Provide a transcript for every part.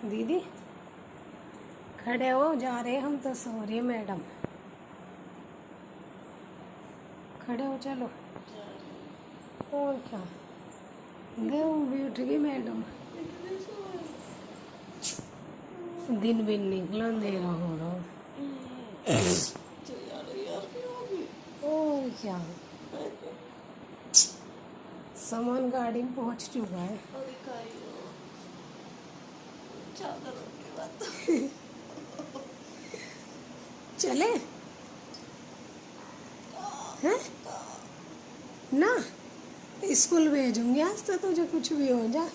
दीदी खड़े हो, जा रहे हम तो। सॉरी मैडम, खड़े हो चलो। और क्या, दे भी उठ गई मैडम। दिन भी निकलो दे रहा हो। और क्या, सामान गाड़ी में पहुंच चुका है। चले हैं ना, स्कूल भेजूंगी आज तो तुझे, कुछ भी हो जा।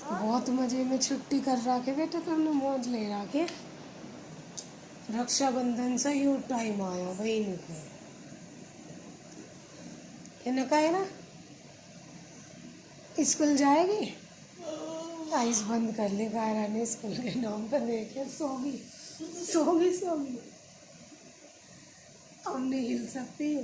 बहुत मजे में छुट्टी कर रखे बेटा, तुमने मौज ले रखे। रक्षाबंधन से ही टाइम आया भाई निकल ये न कहे ना, स्कूल जाएगी। आइस बंद कर ले, गायरा ने स्कूल के नाम पर देखे सोगी सोगी सोगी। अब नहीं हिल सकती।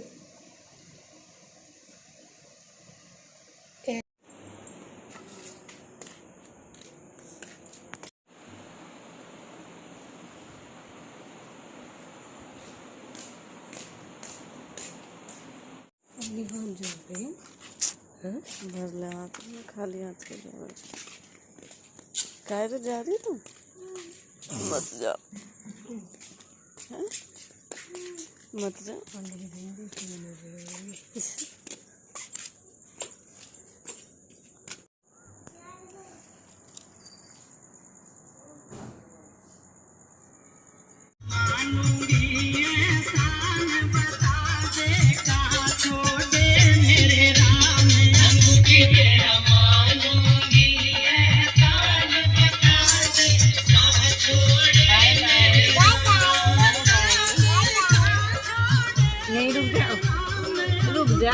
अपनी हाथ जोड़ रही हैं, भरले हाथ में खाली हाथ के जा काहे जा रही तुम? मत जाओ, हैं? मत जाओ। नहीं रुक जाओ, रुक जा।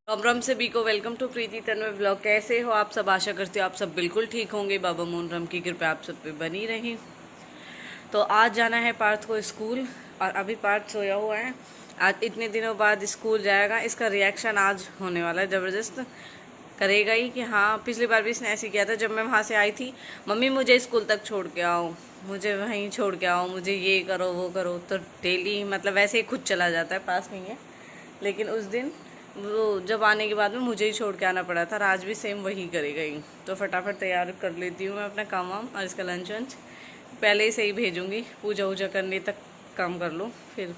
राम राम सभी को, welcome to Preeti Tanmay blog. कैसे हो आप सब? आशा करती हो आप सब बिल्कुल ठीक होंगे। बाबा मोहन राम की कृपा आप सब पे बनी रही। तो आज जाना है पार्थ को स्कूल, और अभी पार्थ सोया हुआ है। आज इतने दिनों बाद स्कूल जाएगा, इसका रिएक्शन आज होने वाला है, ज़बरदस्त करेगा ही कि हाँ। पिछली बार भी इसने ऐसे किया था, जब मैं वहाँ से आई थी, मम्मी मुझे स्कूल तक छोड़ के आओ, मुझे वहीं छोड़ के आओ, मुझे ये करो वो करो। तो डेली मतलब वैसे ही खुद चला जाता है, पास नहीं है। लेकिन उस दिन वो जब आने के बाद में मुझे ही छोड़ के आना पड़ा था, और आज भी सेम वही करेगा ही। तो फटाफट तैयार कर लेती हूँ मैं अपना काम वाम, और इसका लंच वंच पहले ही से ही भेजूँगी। पूजा वूजा करने तक काम कर लूँ फिर।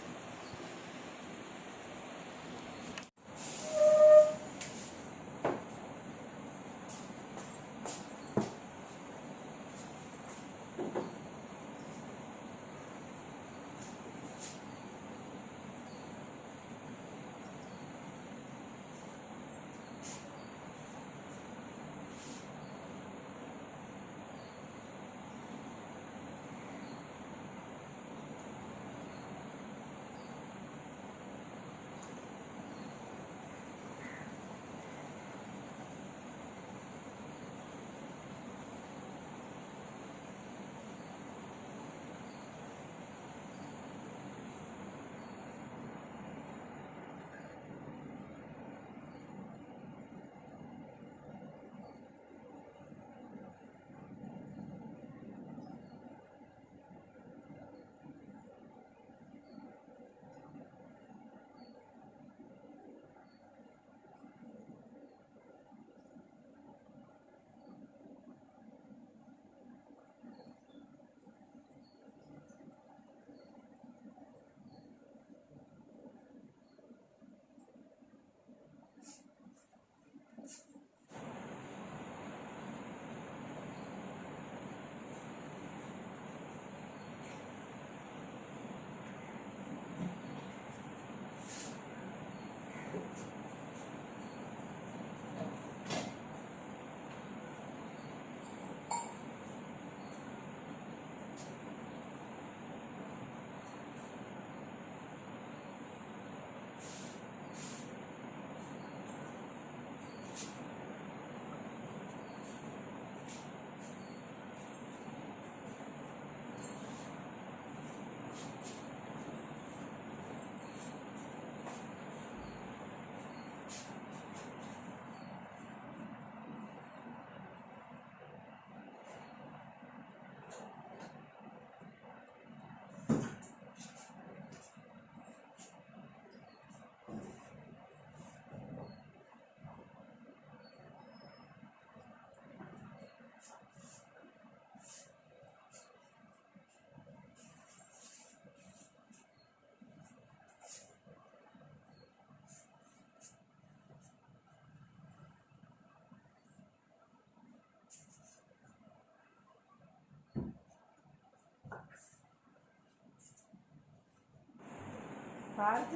पार्थ,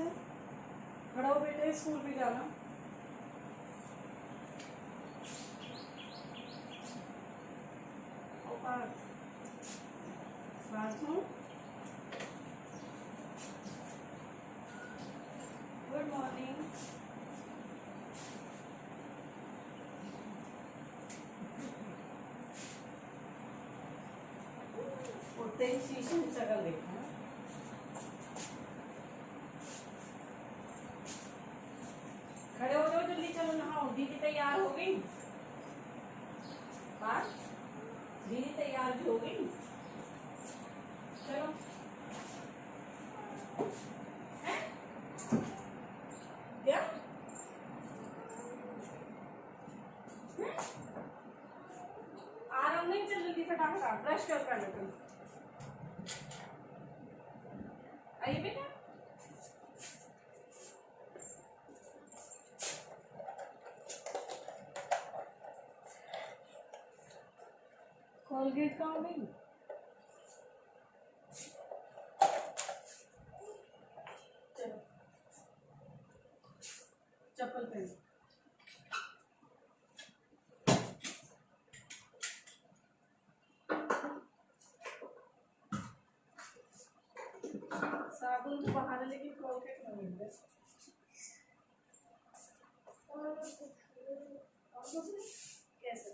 खड़ा हो बेटे, स्कूल भी जाना। ओ पार्थ, पार्थू, गुड मॉर्निंग। उठते ही शीशे में शक्ल देखा। खड़े हो जाओ, जल्दी चलो नहाओ। दीदी तैयार हो गई? बात, दीदी तैयार भी हो गई। चलो। हैं? क्या? हैं? आराम नहीं, चल जल्दी फटाफट ब्रश कर लो तुम। आइए बेटा। कोलगेट कहाँ गई? चलो, चप्पल पहन। साबुन तो बाहर है, लेकिन कोलगेट नहीं मिल रहा। और कुछ नहीं? कैसे?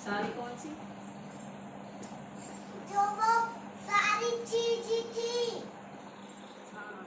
सारी कौन सी? जो वो सारी चीज थी। हाँ,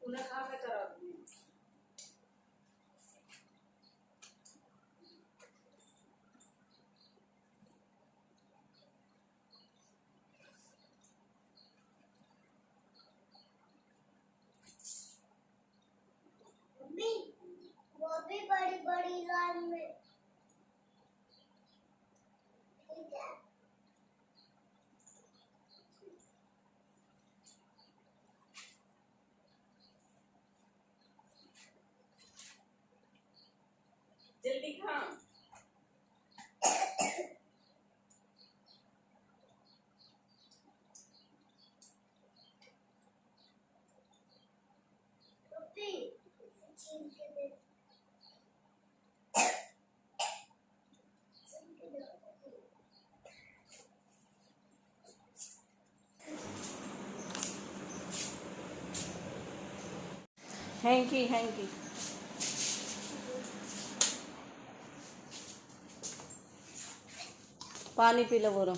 उन्हें कहा मैं करा दूंगी। मम्मी वो भी बड़ी बड़ी लाइन में, ठीक है। जल्दी खा। मम्मी इसे छीन के दे, छीन के दे। हैंकी पानी पी लो बोलो।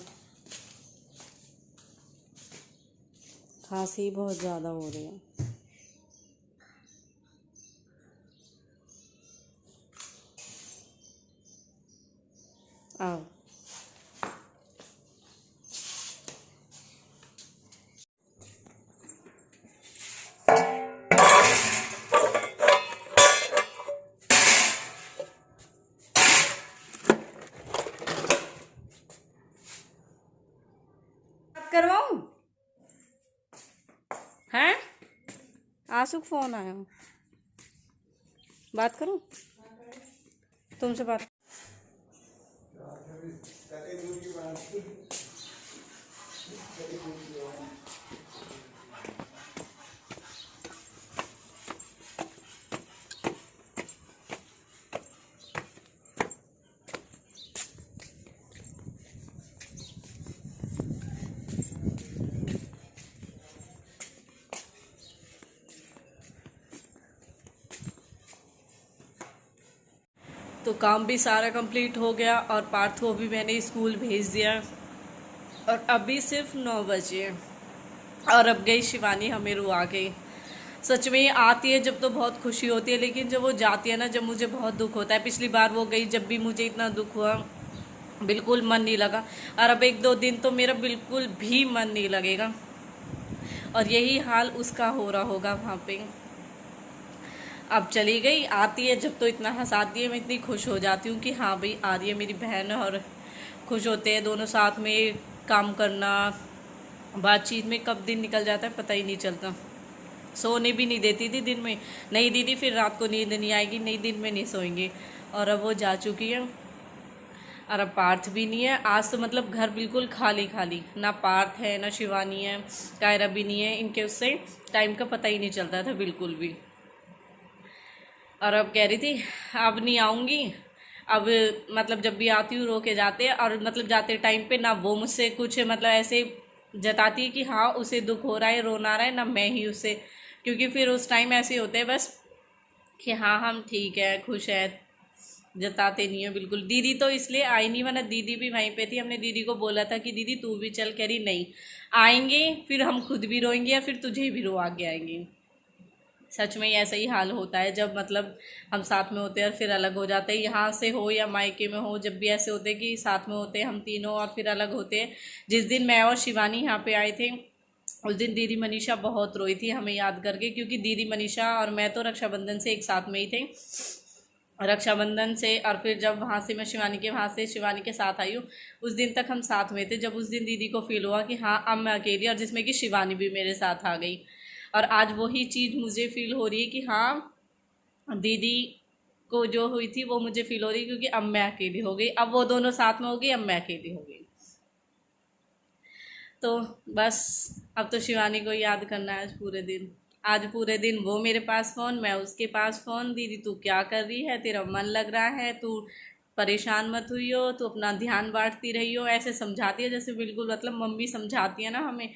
खांसी बहुत ज़्यादा हो रही है। आओ। बात करवाऊं? हैं? आशु का फोन आया, बात करूं? तुमसे बात। तो काम भी सारा कंप्लीट हो गया और पार्थ को भी मैंने स्कूल भेज दिया और अभी सिर्फ 9 बजे हैं। और अब गई शिवानी हमेरू आ गई। सच में ये आती है जब तो बहुत खुशी होती है, लेकिन जब वो जाती है ना, जब मुझे बहुत दुख होता है। पिछली बार वो गई जब भी मुझे इतना दुख हुआ, बिल्कुल मन नहीं लगा। और अब 1-2 दिन तो मेरा बिल्कुल भी मन नहीं लगेगा और यही हाल उसका हो रहा होगा वहाँ पे। अब चली गई, आती है जब तो इतना हंसाती है, मैं इतनी खुश हो जाती हूँ कि हाँ भाई आ रही है मेरी बहन। और खुश होते हैं दोनों साथ में काम करना, बातचीत में कब दिन निकल जाता है पता ही नहीं चलता। सोने भी नहीं देती थी दिन में, नहीं दीदी फिर रात को नींद नहीं आएगी, नहीं दिन में नहीं सोएंगे। और अब वो जा चुकी है और अब पार्थ भी नहीं है। आज तो मतलब घर बिल्कुल खाली खाली, ना पार्थ है ना शिवानी है, कायरा भी नहीं है। इनके उससे टाइम का पता ही नहीं चलता था बिल्कुल भी। और अब कह रही थी अब नहीं आऊँगी, अब मतलब जब भी आती हूँ रो के जाते हैं। और मतलब जाते टाइम पे ना वो मुझसे कुछ मतलब ऐसे जताती है कि हाँ उसे दुख हो रहा है, रोना आ रहा है, ना मैं ही उससे। क्योंकि फिर उस टाइम ऐसे होते हैं बस कि हाँ हम ठीक है खुश है, जताते नहीं है बिल्कुल। दीदी तो इसलिए आई नहीं, वरना दीदी भी वहीं पे थी। हमने दीदी को बोला था कि दीदी तू भी चल, कह रही नहीं आएंगे फिर हम खुद भी रोएंगे या फिर तुझे भी रो आगे आएंगे। सच में ऐसा ही हाल होता है जब मतलब हम साथ में होते हैं और फिर अलग हो जाते हैं। यहाँ से हो या मायके में हो, जब भी ऐसे होते हैं कि साथ में होते हैं हम तीनों और फिर अलग होते हैं। जिस दिन मैं और शिवानी यहाँ पे आए थे उस दिन दीदी मनीषा बहुत रोई थी हमें याद करके, क्योंकि दीदी मनीषा और मैं तो रक्षाबंधन से एक साथ में ही थे। रक्षाबंधन से और फिर जब वहाँ से मैं शिवानी के वहाँ से शिवानी के साथ आई हूँ, उस दिन तक हम साथ में थे। जब उस दिन दीदी को फील हुआ कि हाँ अब मैं अकेली, और जिसमें कि शिवानी भी मेरे साथ आ गई। और आज वही चीज़ मुझे फील हो रही है कि हाँ दीदी को जो हुई थी वो मुझे फील हो रही है, क्योंकि अब मैं अकेली हो गई। अब वो दोनों साथ में हो गई, अब मैं अकेली हो गई। तो बस अब तो शिवानी को याद करना है आज पूरे दिन वो मेरे पास फ़ोन, मैं उसके पास फ़ोन। दीदी तू क्या कर रही है, तेरा मन लग रहा है, तू परेशान मत हुई हो, तू अपना ध्यान बांटती रही हो। ऐसे समझाती है जैसे बिल्कुल मतलब मम्मी समझाती है ना हमें।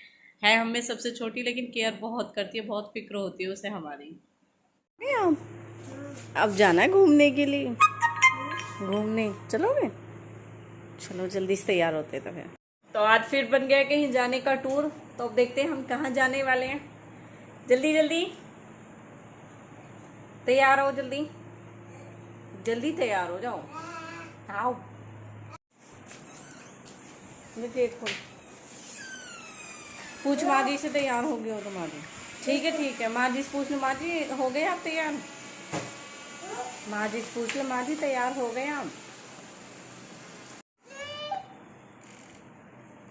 है हमें सबसे छोटी, लेकिन केयर बहुत करती है, बहुत फिक्र होती है उसे हमारी। अब जाना है घूमने के लिए, घूमने चलोगे? चलो जल्दी से तैयार होते तो फिर। तो आज फिर बन गया कहीं जाने का टूर। तो अब देखते हैं हम कहाँ जाने वाले हैं। जल्दी जल्दी तैयार हो, जल्दी जल्दी तैयार हो जाओ। आओ, ये गेट खोल। पूछ माँ जी से तैयार हो गए हो तो माँ जी? ठीक है, माँ जी से पूछ लो, माँ जी हो गए आप तैयार? माँ जी से पूछ लो, माँ जी तैयार हो गए आप?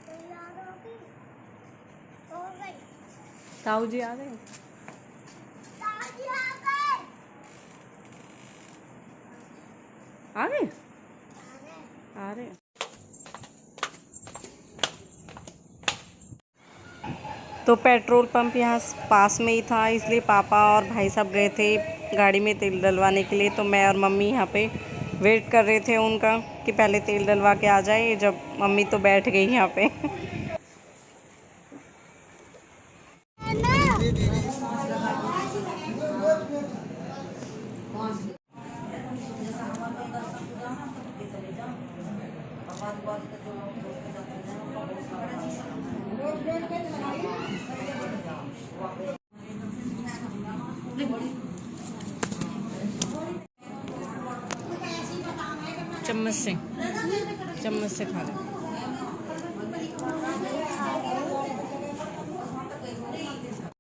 तैयार होगी हो गई ताऊ जी आ गए? दादी आ गए आ गए? आ गए आ रहे हैं। तो पेट्रोल पंप यहाँ पास में ही था, इसलिए पापा और भाई साहब गए थे गाड़ी में तेल डलवाने के लिए। तो मैं और मम्मी यहाँ पे वेट कर रहे थे उनका कि पहले तेल डलवा के आ जाए। जब मम्मी तो बैठ गई यहाँ पे। चम्मच से खा ले।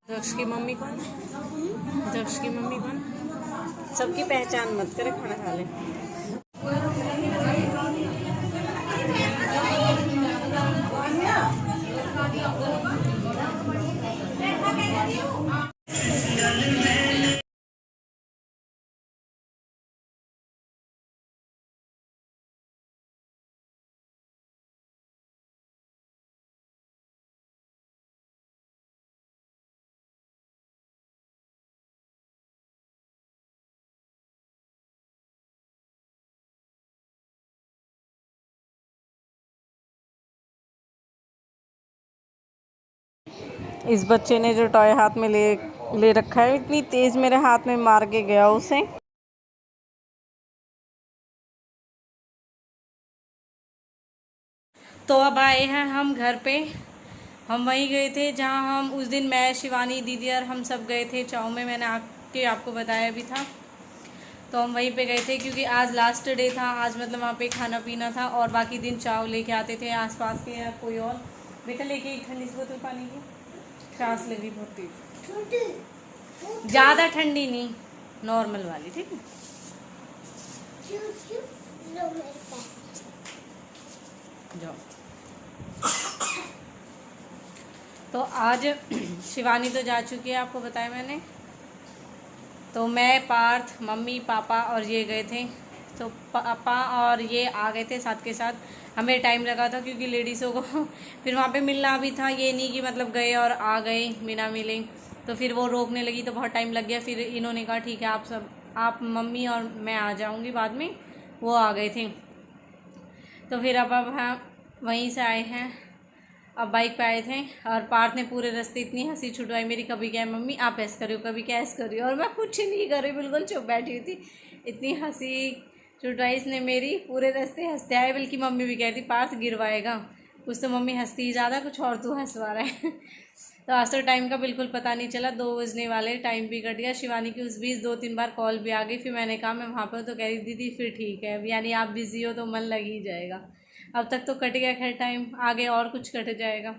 दक्ष की मम्मी कौन? दक्ष की मम्मी कौन? सबकी पहचान मत करे, खाना खा ले। इस बच्चे ने जो टॉय हाथ में ले रखा है, इतनी तेज मेरे हाथ में मार के गया उसे। तो अब आए हैं हम घर पे। हम वहीं गए थे जहां हम उस दिन, मैं, शिवानी दीदी और हम सब गए थे चाव में। मैंने आपको बताया भी था। तो हम वहीं पे गए थे क्योंकि आज लास्ट डे था। आज मतलब वहाँ पे खाना पीना था और बाकी दिन चाव लेके आते थे आसपास के या कोई और। बेटा लेके एक ठंडी सी बोतल पानी की, प्यास लगी बहुत तेज। छोटी ज़्यादा ठंडी नहीं, नॉर्मल वाली, ठीक है? लो मेरे पास जाओ। तो आज शिवानी तो जा चुकी है, आपको बताया मैंने। तो मैं, पार्थ, मम्मी, पापा और ये गए थे। तो पापा और ये आ गए थे साथ के साथ। हमें टाइम लगा था क्योंकि लेडीज़ों को फिर वहाँ पे मिलना भी था। ये नहीं कि मतलब गए और आ गए बिना मिले। तो फिर वो रोकने लगी तो बहुत टाइम लग गया। फिर इन्होंने कहा ठीक है, आप मम्मी और मैं आ जाऊँगी बाद में। वो आ गए थे। तो फिर अब हम वहीं से आए हैं। अब बाइक पे आए थे और पार्थ ने पूरे रास्ते इतनी हंसी छुटवाई मेरी। कभी क्या है मम्मी आप ऐसे करियो, कभी क्या ऐसे करियो, और मैं कुछ नहीं कर रही, बिल्कुल चुप बैठी हुई थी। इतनी हंसी छुटवाई इसने मेरी, पूरे रास्ते हंसते आए। बल्कि मम्मी भी कहती पार्थ गिरवाएगा कुछ, तो मम्मी हंसती ही ज़्यादा, कुछ और तू हंसवा रहा है। तो आज तो टाइम का बिल्कुल पता नहीं चला, 2 बजने वाले, टाइम भी कट गया। शिवानी की उस बीच 2-3 बार कॉल भी आ गई। फिर मैंने कहा मैं वहाँ पर हूँ, तो कह रही दीदी फिर ठीक है, यानी आप बिज़ी हो तो मन लग ही जाएगा। अब तक तो कट गया, खैर टाइम आगे और कुछ कट जाएगा।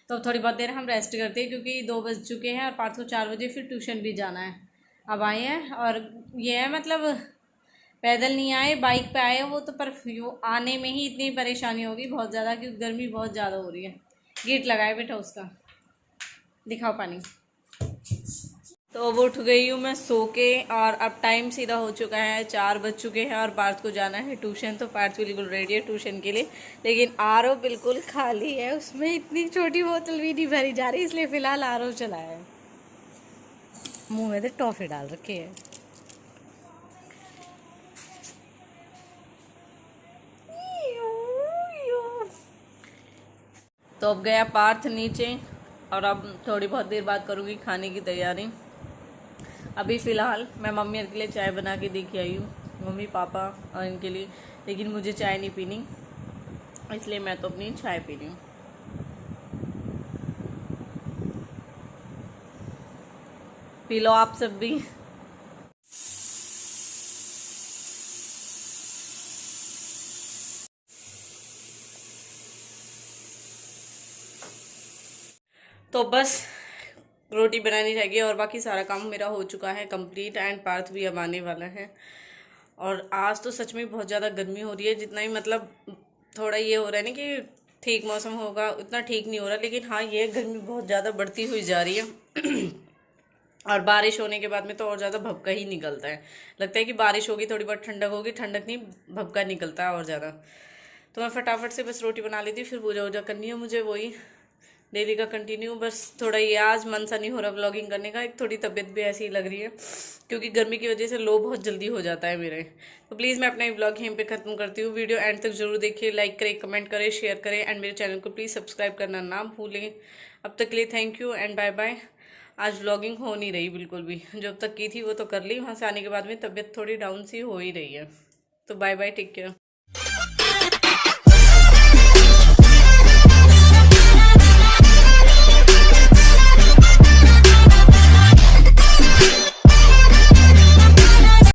तो अब थोड़ी बहुत देर हम रेस्ट करते हैं क्योंकि 2 बज चुके हैं और पार्थ को 4 बजे फिर ट्यूशन भी जाना है। अब आए हैं और ये है मतलब पैदल नहीं आए, बाइक पे आए। वो तो पर आने में ही इतनी परेशानी होगी बहुत ज़्यादा क्योंकि गर्मी बहुत ज़्यादा हो रही है। गेट लगाए बेटा उसका, दिखाओ पानी। तो अब उठ गई हूँ मैं सो के और अब टाइम सीधा हो चुका है, 4 बज चुके हैं और पार्थ को जाना है ट्यूशन। तो पार्थ बिल्कुल रेडी है ट्यूशन के लिए, लेकिन आरओ बिल्कुल खाली है, उसमें इतनी छोटी बोतल भी नहीं भरी जा रही, इसलिए फ़िलहाल आरओ चलाया है। मुँह में तो टॉफ़ी डाल रखे है। तो अब गया पार्थ नीचे और अब थोड़ी बहुत देर बाद करूँगी खाने की तैयारी। अभी फ़िलहाल मैं मम्मी के लिए चाय बना के देके आई हूँ, मम्मी पापा और इनके लिए। लेकिन मुझे चाय नहीं पीनी, इसलिए मैं तो अपनी चाय पी रही हूँ। पी लो आप सब भी। तो बस रोटी बनानी रहेगी और बाकी सारा काम मेरा हो चुका है कंप्लीट एंड पार्थ भी अब आने वाला है। और आज तो सच में बहुत ज़्यादा गर्मी हो रही है, जितना ही मतलब थोड़ा ये हो रहा है ना कि ठीक मौसम होगा उतना ठीक नहीं हो रहा, लेकिन हाँ ये गर्मी बहुत ज़्यादा बढ़ती हुई जा रही है। और बारिश होने के बाद में तो और ज़्यादा भभका ही निकलता है, लगता है कि बारिश होगी थोड़ी बहुत ठंडक होगी, ठंडक नहीं भभका निकलता है और ज़्यादा। तो मैं फटाफट से बस रोटी बना लेती, फिर पूजा वूजा करनी है मुझे, वही डेली का कंटिन्यू। बस थोड़ा ये आज मन सा नहीं हो रहा व्लॉगिंग करने का, एक थोड़ी तबीयत भी ऐसी ही लग रही है क्योंकि गर्मी की वजह से लो बहुत जल्दी हो जाता है मेरे। तो प्लीज़ मैं अपना व्लॉग यहीं पे ख़त्म करती हूँ। वीडियो एंड तक जरूर देखिए, लाइक करें, कमेंट करें, शेयर करें एंड मेरे चैनल को प्लीज़ सब्सक्राइब करना ना भूलें। अब तक के लिए thank you and bye bye. आज व्लॉगिंग हो नहीं रही बिल्कुल भी, जो अब तक की थी वो तो कर ली, वहाँ से आने के बाद में तबीयत थोड़ी डाउन सी हो ही रही है। तो बाय बाय, टेक केयर।